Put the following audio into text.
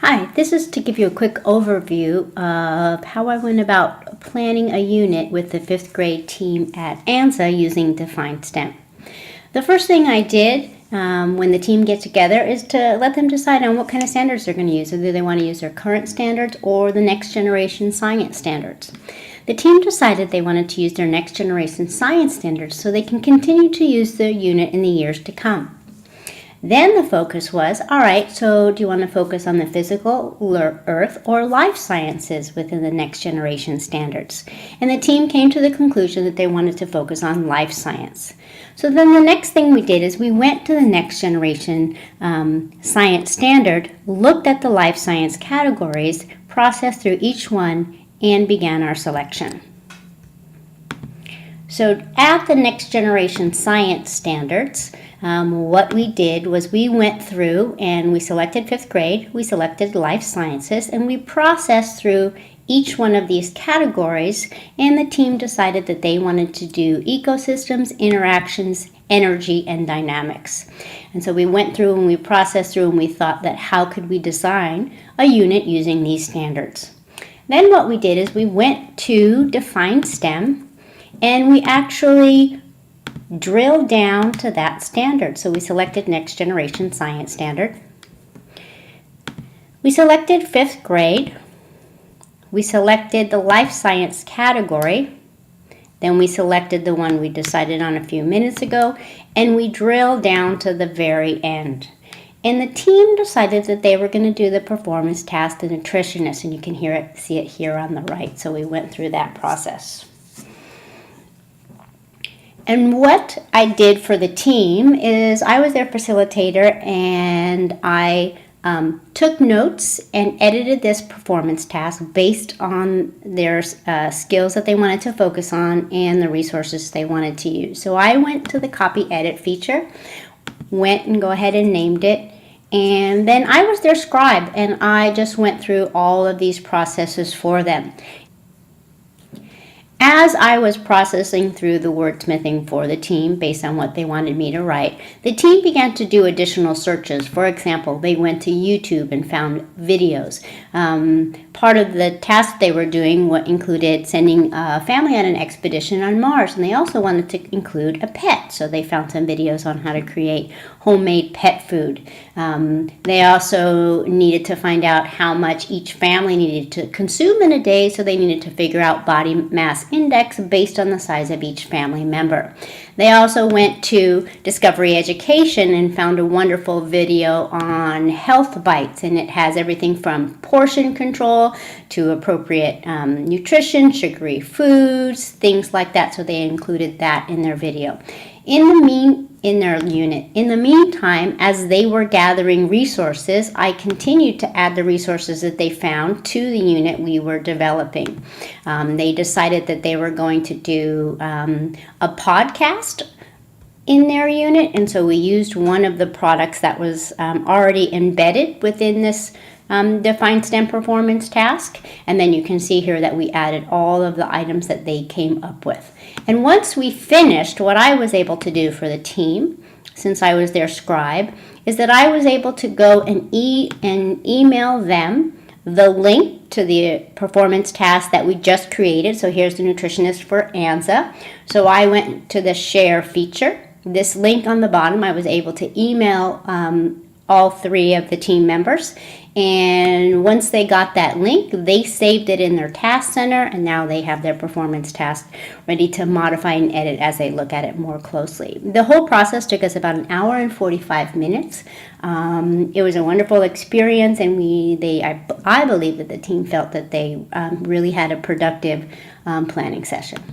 Hi, this is to give you a quick overview of how I went about planning a unit with the 5th grade team at Anza using DefinedStem. The first thing I did when the team gets together is to let them decide on what kind of standards they're going to use, whether they want to use their current standards or the next generation science standards. The team decided they wanted to use their next generation science standards so they can continue to use the unit in the years to come. Then the focus was, all right, so do you want to focus on the physical, earth, or life sciences within the next generation standards? And the team came to the conclusion that they wanted to focus on life science. So then the next thing we did is we went to the next generation science standard, looked at the life science categories, processed through each one, and began our selection. So at the next generation science standards, what we did was we went through and we selected 5th grade, we selected life sciences, and we processed through each one of these categories, and the team decided that they wanted to do ecosystems, interactions, energy, and dynamics. And so we went through and we processed through and we thought that how could we design a unit using these standards. Then what we did is we went to DefinedStem and we actually drilled down to that standard. So we selected Next Generation Science Standard. We selected 5th grade. We selected the life science category. Then we selected the one we decided on a few minutes ago, and we drilled down to the very end. And the team decided that they were going to do the performance task, the nutritionist, and you can see it here on the right. So we went through that process. And what I did for the team is I was their facilitator, and I took notes and edited this performance task based on their skills that they wanted to focus on and the resources they wanted to use. So I went to the copy edit feature, went and go ahead and named it, and then I was their scribe, and I just went through all of these processes for them. As I was processing through the wordsmithing for the team based on what they wanted me to write, the team began to do additional searches. For example, they went to YouTube and found videos. Part of the task they were doing included sending a family on an expedition on Mars, and they also wanted to include a pet, so they found some videos on how to create homemade pet food. They also needed to find out how much each family needed to consume in a day, so they needed to figure out body mass index based on the size of each family member. They also went to Discovery Education and found a wonderful video on health bites, and it has everything from portion control to appropriate nutrition, sugary foods, things like that. So they included that in their video. In their unit. In the meantime, as they were gathering resources, I continued to add the resources that they found to the unit we were developing. They decided that they were going to do a podcast in their unit, and so we used one of the products that was already embedded within this DefinedStem performance task, and then you can see here that we added all of the items that they came up with. And once we finished, what I was able to do for the team, since I was their scribe, is that I was able to go and email them the link to the performance task that we just created. So here's the nutritionist for Anza. So I went to the share feature. This link on the bottom, I was able to email all 3 of the team members, and once they got that link, they saved it in their task center, and now they have their performance task ready to modify and edit as they look at it more closely. The whole process took us about 1 hour and 45 minutes. It was a wonderful experience, and I believe that the team felt that they really had a productive planning session.